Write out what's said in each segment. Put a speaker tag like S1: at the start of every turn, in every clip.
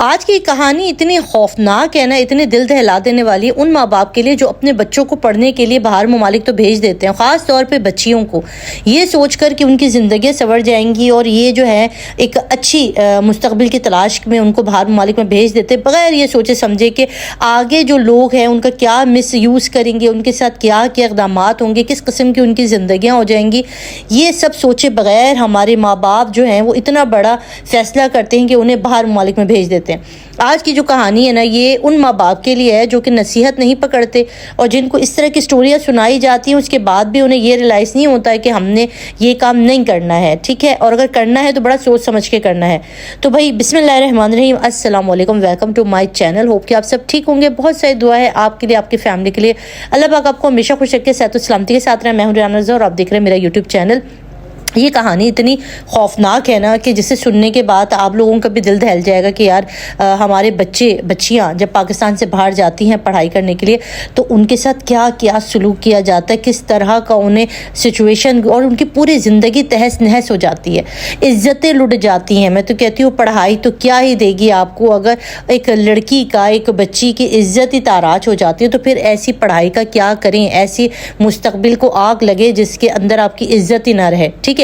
S1: آج کی کہانی اتنی خوفناک ہے نا، اتنے دل دہلا دینے والی ہے ان ماں باپ کے لیے جو اپنے بچوں کو پڑھنے کے لیے باہر ممالک تو بھیج دیتے ہیں، خاص طور پہ بچیوں کو، یہ سوچ کر کہ ان کی زندگیاں سنور جائیں گی اور یہ جو ہے ایک اچھی مستقبل کی تلاش میں ان کو باہر ممالک میں بھیج دیتے بغیر یہ سوچے سمجھے کہ آگے جو لوگ ہیں ان کا کیا مس یوز کریں گے، ان کے ساتھ کیا کیا اقدامات ہوں گے، کس قسم کی ان کی زندگیاں ہو جائیں گی، یہ سب سوچے بغیر ہمارے ماں باپ جو ہیں وہ اتنا بڑا فیصلہ کرتے ہیں کہ انہیں باہر ممالک میں بھیج دیتے ہیں۔ آج کی جو کہانی ہے نا، یہ ان ماں باپ کے لیے ہے جو کہ نصیحت نہیں پکڑتے اور جن کو اس طرح کی سٹوریاں سنائی جاتی ہیں، اس کے بعد بھی انہیں یہ ریلائز نہیں ہوتا ہے کہ ہم نے یہ کام نہیں کرنا ہے، ٹھیک ہے، اور اگر کرنا ہے تو بڑا سوچ سمجھ کے کرنا ہے۔ تو بھائی بسم اللہ الرحمن الرحیم، السلام علیکم، welcome to my channel. Hope کہ آپ سب ٹھیک ہوں گے، بہت ساری دعا ہے آپ کے لیے، آپ کی فیملی کے لیے۔ اللہ پاک آپ کو ہمیشہ خوش رکھے، صحت و سلامتی کے ساتھ رہے۔ میں ہوں ریان رضا اور آپ دیکھ رہے ہیں میرا یوٹیوب چینل۔ یہ کہانی اتنی خوفناک ہے نا کہ جسے سننے کے بعد آپ لوگوں کا بھی دل دہل جائے گا کہ یار ہمارے بچیاں جب پاکستان سے باہر جاتی ہیں پڑھائی کرنے کے لیے تو ان کے ساتھ کیا کیا سلوک کیا جاتا ہے، کس طرح کا انہیں سچویشن اور ان کی پوری زندگی تہس نہس ہو جاتی ہے، عزتیں لٹ جاتی ہیں۔ میں تو کہتی ہوں پڑھائی تو کیا ہی دے گی آپ کو، اگر ایک لڑکی کا، ایک بچی کی عزت ہی تاراج ہو جاتی ہے تو پھر ایسی پڑھائی کا کیا کریں، ایسی مستقبل کو آگ لگے جس کے اندر آپ کی عزت ہی نہ رہے، ٹھیک ہے۔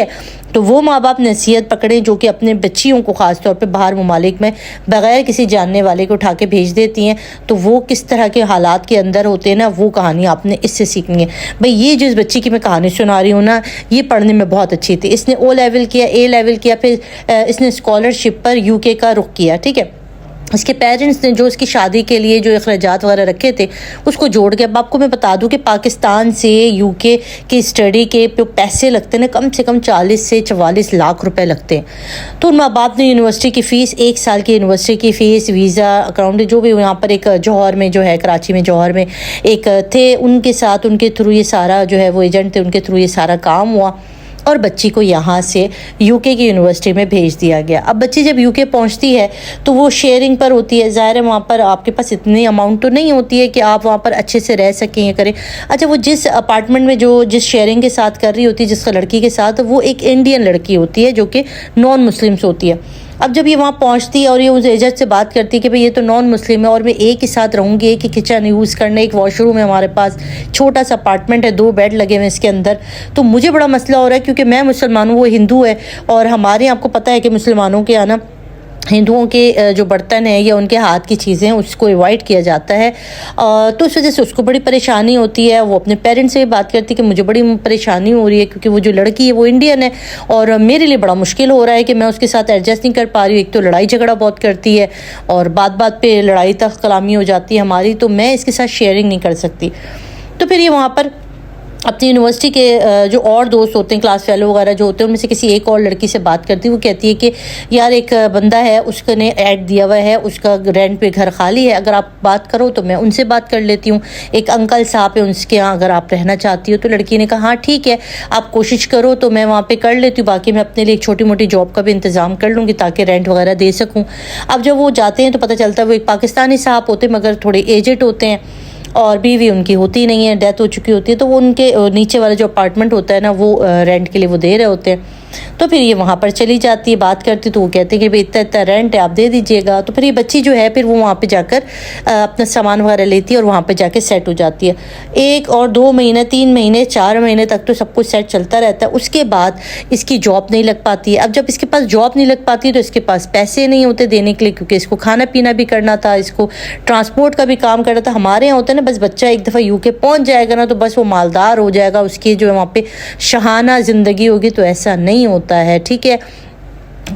S1: تو وہ ماں باپ نصیحت پکڑیں جو کہ اپنے بچیوں کو خاص طور پہ باہر ممالک میں بغیر کسی جاننے والے کو اٹھا کے بھیج دیتی ہیں، تو وہ کس طرح کے حالات کے اندر ہوتے ہیں نا، وہ کہانی آپ نے اس سے سیکھنی ہے۔ بھئی یہ جو اس بچی کی میں کہانی سنا رہی ہوں نا، یہ پڑھنے میں بہت اچھی تھی، اس نے او لیول کیا، اے لیول کیا، پھر اس نے اسکالرشپ پر یو کے کا رخ کیا، ٹھیک ہے۔ اس کے پیرنٹس نے جو اس کی شادی کے لیے جو اخراجات وغیرہ رکھے تھے اس کو جوڑ کے، اب آپ کو میں بتا دوں کہ پاکستان سے یو کے کی اسٹڈی کے پیسے لگتے ہیں نا، کم سے کم 40 سے 44 لاکھ روپے لگتے ہیں۔ تو ان ماں باپ نے یونیورسٹی کی فیس، 1 سال کی یونیورسٹی کی فیس، ویزا، اکاؤنٹ، جو بھی یہاں پر ایک جوہر میں جو ہے، کراچی میں جوہر میں ایک تھے، ان کے ساتھ ان کے تھرو یہ سارا جو ہے، وہ ایجنٹ تھے، ان کے تھرو یہ سارا کام ہوا اور بچی کو یہاں سے یو کے کی یونیورسٹی میں بھیج دیا گیا۔ اب بچی جب یو کے پہنچتی ہے تو وہ شیئرنگ پر ہوتی ہے، ظاہر ہے وہاں پر آپ کے پاس اتنی اماؤنٹ تو نہیں ہوتی ہے کہ آپ وہاں پر اچھے سے رہ سکیں یا کریں۔ اچھا، وہ جس اپارٹمنٹ میں جس شیئرنگ کے ساتھ کر رہی ہوتی ہے، جس لڑکی کے ساتھ، وہ ایک انڈین لڑکی ہوتی ہے جو کہ نان مسلمس ہوتی ہے۔ اب جب یہ وہاں پہنچتی ہے اور یہ اس ایجنٹ سے بات کرتی ہے کہ بھئی یہ تو نان مسلم ہے اور میں ایک ہی ساتھ رہوں گی، ایک ہی کچن یوز کرنا، ایک واش روم ہے ہمارے پاس، چھوٹا سا اپارٹمنٹ ہے، 2 بیڈ لگے ہوئے اس کے اندر، تو مجھے بڑا مسئلہ ہو رہا ہے کیونکہ میں مسلمان ہوں، وہ ہندو ہے، اور ہمارے آپ کو پتہ ہے کہ مسلمانوں کے آنا ہندوؤں کے جو برتن ہیں یا ان کے ہاتھ کی چیزیں اس کو ایوائڈ کیا جاتا ہے، تو اس وجہ سے اس کو بڑی پریشانی ہوتی ہے۔ وہ اپنے پیرنٹس سے بھی بات کرتی ہے کہ مجھے بڑی پریشانی ہو رہی ہے کیونکہ وہ جو لڑکی ہے وہ انڈین ہے اور میرے لیے بڑا مشکل ہو رہا ہے کہ میں اس کے ساتھ ایڈجسٹ نہیں کر پا رہی ہوں۔ ایک تو لڑائی جھگڑا بہت کرتی ہے اور بات بات پہ لڑائی تک کلامی ہو جاتی ہے ہماری، تو میں اس کے ساتھ شیئرنگ نہیں کر سکتی۔ تو پھر یہ وہاں پر اپنی یونیورسٹی کے جو اور دوست ہوتے ہیں، کلاس فیلو وغیرہ جو ہوتے ہیں، ان میں سے کسی ایک اور لڑکی سے بات کرتی ہے۔ وہ کہتی ہے کہ یار ایک بندہ ہے، اس نے ایڈ دیا ہوا ہے، اس کا رینٹ پہ گھر خالی ہے، اگر آپ بات کرو تو میں ان سے بات کر لیتی ہوں، ایک انکل صاحب ہے ان کے یہاں، اگر آپ رہنا چاہتی ہو۔ تو لڑکی نے کہا ہاں ٹھیک ہے، آپ کوشش کرو تو میں وہاں پہ کر لیتی ہوں، باقی میں اپنے لیے ایک چھوٹی موٹی جاب کا بھی انتظام کر لوں گی تاکہ رینٹ وغیرہ دے سکوں۔ اب جب وہ جاتے ہیں تو پتہ چلتا ہے وہ ایک پاکستانی صاحب ہوتے ہیں مگر تھوڑے ایجڈ ہوتے ہیں اور بیوی ان کی ہوتی نہیں ہے، ڈیتھ ہو چکی ہوتی ہے، تو وہ ان کے نیچے والا جو اپارٹمنٹ ہوتا ہے نا، وہ رینٹ کے لیے وہ دے رہے ہوتے ہیں۔ تو پھر یہ وہاں پر چلی جاتی ہے، بات کرتی تو وہ کہتے ہیں کہ بھئی اتنا اتنا رینٹ ہے، آپ دے دیجیے گا۔ تو پھر یہ بچی جو ہے پھر وہ وہاں پہ جا کر اپنا سامان وغیرہ لیتی ہے اور وہاں پہ جا کے سیٹ ہو جاتی ہے۔ 1 اور 2 مہینے، 3 مہینے، 4 مہینے تک تو سب کچھ سیٹ چلتا رہتا ہے۔ اس کے بعد اس کی جاب نہیں لگ پاتی ہے۔ اب جب اس کے پاس جاب نہیں لگ پاتی تو اس کے پاس پیسے نہیں ہوتے دینے کے لیے، کیونکہ اس کو کھانا پینا بھی کرنا تھا، اس کو ٹرانسپورٹ کا بھی کام کرنا تھا۔ ہمارے یہاں ہوتا ہے نا، بس بچہ ایک دفعہ یو کے پہنچ جائے گا نا تو بس وہ مالدار ہو جائے گا، اس کی جو ہے وہاں پہ شہانہ زندگی ہوگی، تو ایسا نہیں ہوتا ہے، ٹھیک ہے۔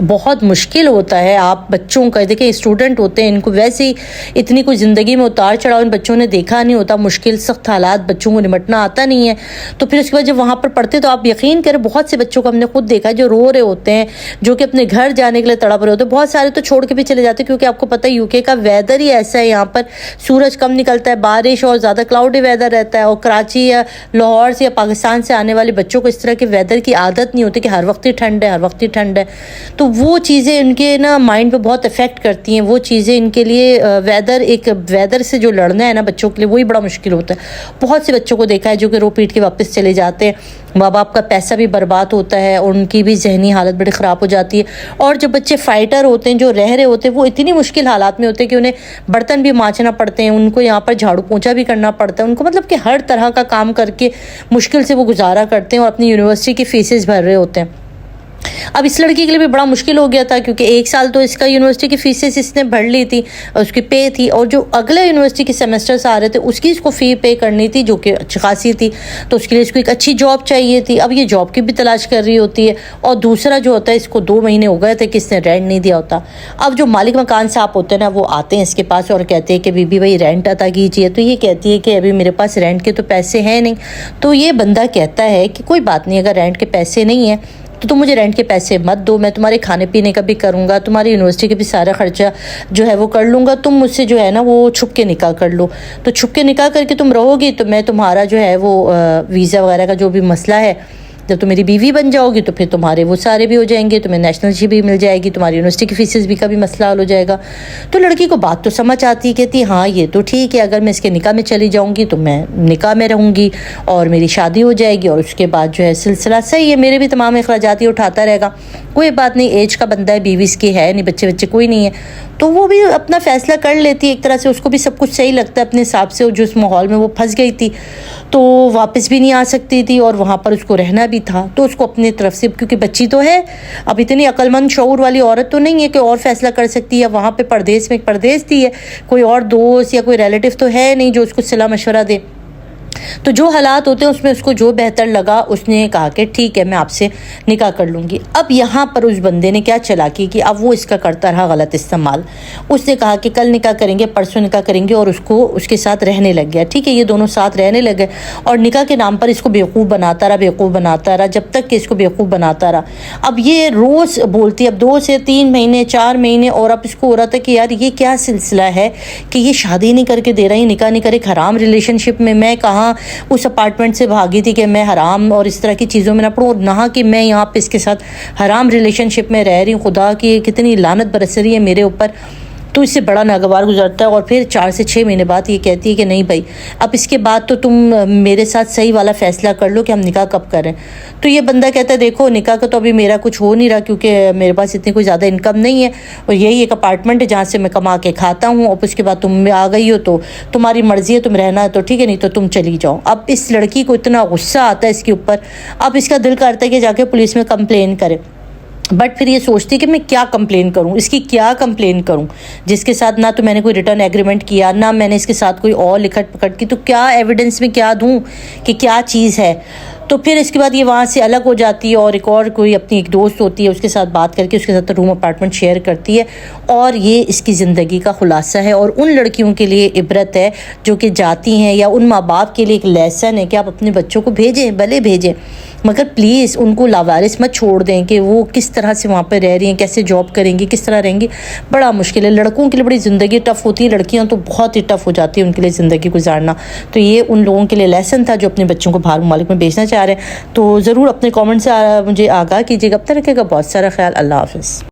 S1: بہت مشکل ہوتا ہے۔ آپ بچوں کا دیکھیں، اسٹوڈنٹ ہوتے ہیں، ان کو ویسے ہی اتنی کوئی زندگی میں اتار چڑھاؤ ان بچوں نے دیکھا نہیں ہوتا، مشکل سخت حالات بچوں کو نمٹنا آتا نہیں ہے۔ تو پھر اس کے بعد جب وہاں پر پڑھتے تو آپ یقین کریں بہت سے بچوں کو ہم نے خود دیکھا ہے جو رو رہے ہوتے ہیں، جو کہ اپنے گھر جانے کے لیے تڑپ رہے ہوتے ہیں۔ بہت سارے تو چھوڑ کے بھی چلے جاتے ہیں کیونکہ آپ کو پتہ ہے یو کے کا ویدر ہی ایسا ہے، یہاں پر سورج کم نکلتا ہے، بارش اور زیادہ کلاؤڈی ویدر رہتا ہے، اور کراچی یا لاہور سے یا پاکستان سے آنے والے بچوں کو اس طرح کے ویدر کی عادت نہیں ہوتی کہ ہر وقت ہی ٹھنڈ ہے، ہر وقت ہی ٹھنڈ ہے۔ تو تو وہ چیزیں ان کے نا مائنڈ پہ بہت افیکٹ کرتی ہیں. وہ چیزیں ان کے لیے ویدر سے جو لڑنا ہے نا بچوں کے لیے وہی بڑا مشکل ہوتا ہے. بہت سے بچوں کو دیکھا ہے جو کہ رو پیٹ کے واپس چلے جاتے ہیں. ماں باپ کا پیسہ بھی برباد ہوتا ہے اور ان کی بھی ذہنی حالت بڑی خراب ہو جاتی ہے. اور جو بچے فائٹر ہوتے ہیں, جو رہ رہے ہوتے ہیں, وہ اتنی مشکل حالات میں ہوتے ہیں کہ انہیں برتن بھی مانجنا پڑتے ہیں, ان کو یہاں پر جھاڑو پونچھا بھی کرنا پڑتا ہے, ان کو مطلب کہ ہر طرح کا کام کر کے مشکل سے وہ گزارا کرتے ہیں اور اپنی یونیورسٹی کی فیسز بھر رہے ہوتے ہیں. اب اس لڑکی کے لیے بھی بڑا مشکل ہو گیا تھا کیونکہ 1 سال تو اس کا یونیورسٹی کی فیسز اس نے بھر لی تھی, اس کی پے تھی, اور جو اگلے یونیورسٹی کے سیمسٹرز آ رہے تھے اس کی اس کو فی پے کرنی تھی جو کہ اچھی خاصی تھی. تو اس کے لیے اس کو ایک اچھی جاب چاہیے تھی. اب یہ جاب کی بھی تلاش کر رہی ہوتی ہے, اور دوسرا جو ہوتا ہے اس کو 2 مہینے ہو گئے تھے کہ اس نے رینٹ نہیں دیا ہوتا. اب جو مالک مکان صاحب ہوتے ہیں نا وہ آتے ہیں اس کے پاس اور کہتے ہیں کہ بی بی بھائی رینٹ عطا کیجیے. تو یہ کہتی ہے کہ ابھی میرے پاس رینٹ کے تو پیسے ہیں نہیں. تو یہ بندہ کہتا ہے کہ کوئی بات نہیں, اگر رینٹ کے پیسے نہیں ہیں تو تم مجھے رینٹ کے پیسے مت دو, میں تمہارے کھانے پینے کا بھی کروں گا, تمہاری یونیورسٹی کا بھی سارا خرچہ جو ہے وہ کر لوں گا, تم مجھ سے جو ہے نا وہ چھپ کے نکاح کر لو. تو چھپ کے نکاح کر کے تم رہو گی تو میں تمہارا جو ہے وہ ویزا وغیرہ کا جو بھی مسئلہ ہے, جب تم میری بیوی بن جاؤ گی تو پھر تمہارے وہ سارے بھی ہو جائیں گے, تمہیں نیشنلشپ بھی مل جائے گی, تمہاری یونیورسٹی کی فیسز بھی کا بھی مسئلہ حل ہو جائے گا. تو لڑکی کو بات تو سمجھ آتی ہے, کہتی ہاں یہ تو ٹھیک ہے, اگر میں اس کے نکاح میں چلی جاؤں گی تو میں نکاح میں رہوں گی اور میری شادی ہو جائے گی, اور اس کے بعد جو ہے سلسلہ صحیح ہے, میرے بھی تمام اخراجات ہی اٹھاتا رہے گا, کوئی بات نہیں, ایج کا بندہ ہے, بیوی اس کی ہے نہیں, بچے کوئی نہیں ہے. تو وہ بھی اپنا فیصلہ کر لیتی ہے ایک طرح سے, اس کو بھی سب کچھ صحیح لگتا ہے اپنے حساب سے. جو اس ماحول میں وہ پھنس گئی تھی تو واپس بھی نہیں آ سکتی تھی اور وہاں پر اس کو رہنا بھی تھا, تو اس کو اپنی طرف سے, کیونکہ بچی تو ہے, اب اتنی عقل مند شعور والی عورت تو نہیں ہے کہ اور فیصلہ کر سکتی ہے. وہاں پہ پردیس میں ایک پردیس تھی ہے, کوئی اور دوست یا کوئی ریلیٹیو تو ہے نہیں جو اس کو صلاح مشورہ دے. تو جو حالات ہوتے ہیں اس میں اس کو جو بہتر لگا اس نے کہا کہ ٹھیک ہے میں آپ سے نکاح کر لوں گی. اب یہاں پر اس بندے نے کیا چلاکی کی, اب وہ اس کا کرتا رہا غلط استعمال. اس نے کہا کہ کل نکاح کریں گے, پرسوں نکاح کریں گے, اور اس کو اس کے ساتھ رہنے لگ گیا. ٹھیک ہے, یہ دونوں ساتھ رہنے لگے اور نکاح کے نام پر اس کو بیوقوف بناتا رہا جب تک کہ اس کو بیوقوف بناتا رہا. اب یہ روز بولتی, اب 2 سے 3 مہینے 4 مہینے, اور اب اس کو ہو رہا تھا کہ یار یہ کیا سلسلہ ہے کہ یہ شادی نہیں کر کے دے رہا, یہ نکاح نہیں کرے, حرام ریلیشن شپ میں کہاں اس اپارٹمنٹ سے بھاگی تھی کہ میں حرام اور اس طرح کی چیزوں میں نہ پڑوں, نہ کہ میں یہاں پہ اس کے ساتھ حرام ریلیشن شپ میں رہ رہی ہوں. خدا کی کتنی لعنت برس رہی ہے میرے اوپر. تو اس سے بڑا ناگوار گزرتا ہے, اور پھر 4 سے 6 مہینے بعد یہ کہتی ہے کہ نہیں بھائی اب اس کے بعد تو تم میرے ساتھ صحیح والا فیصلہ کر لو کہ ہم نکاح کب کریں. تو یہ بندہ کہتا ہے دیکھو نکاح کا تو ابھی میرا کچھ ہو نہیں رہا کیونکہ میرے پاس اتنی کوئی زیادہ انکم نہیں ہے, اور یہی ایک اپارٹمنٹ ہے جہاں سے میں کما کے کھاتا ہوں, اور اس کے بعد تم آ گئی ہو تو تمہاری مرضی ہے, تم رہنا ہے تو ٹھیک ہے, نہیں تو تم چلی جاؤ. اب اس لڑکی کو اتنا غصہ آتا ہے اس کے اوپر, اب اس کا دل کرتا ہے کہ جا کے پولیس میں کمپلین کرے. بٹ پھر یہ سوچتی کہ میں کیا کمپلین کروں, اس کی کیا کمپلین کروں جس کے ساتھ نہ تو میں نے کوئی ریٹرن ایگریمنٹ کیا, نہ میں نے اس کے ساتھ کوئی اور لکھٹ پکڑ کی, تو کیا ایویڈنس میں کیا دوں کہ کیا چیز ہے. تو پھر اس کے بعد یہ وہاں سے الگ ہو جاتی ہے اور ایک اور کوئی اپنی ایک دوست ہوتی ہے اس کے ساتھ بات کر کے اس کے ساتھ روم اپارٹمنٹ شیئر کرتی ہے, اور یہ اس کی زندگی کا خلاصہ ہے اور ان لڑکیوں کے لیے عبرت ہے جو کہ جاتی ہیں, یا ان ماں باپ کے لیے ایک لیسن ہے کہ آپ اپنے بچوں کو بھیجیں, بھلے بھیجیں, مگر پلیز ان کو لاوارث مت چھوڑ دیں کہ وہ کس طرح سے وہاں پہ رہ رہی ہیں, کیسے جاب کریں گی, کس طرح رہیں گی. بڑا مشکل ہے, لڑکوں کے لیے بڑی زندگی ٹف ہوتی ہے, لڑکیاں تو بہت ہی ٹف ہو جاتی ہیں ان کے لیے زندگی گزارنا. تو یہ ان لوگوں کے لیے لیسن تھا جو اپنے بچوں کو باہر ممالک میں بھیجنا چاہ رہے ہیں. تو ضرور اپنے کامنٹ سے مجھے آگاہ کیجیے گا. اب تک رکھے گا بہت سارا خیال. اللہ حافظ.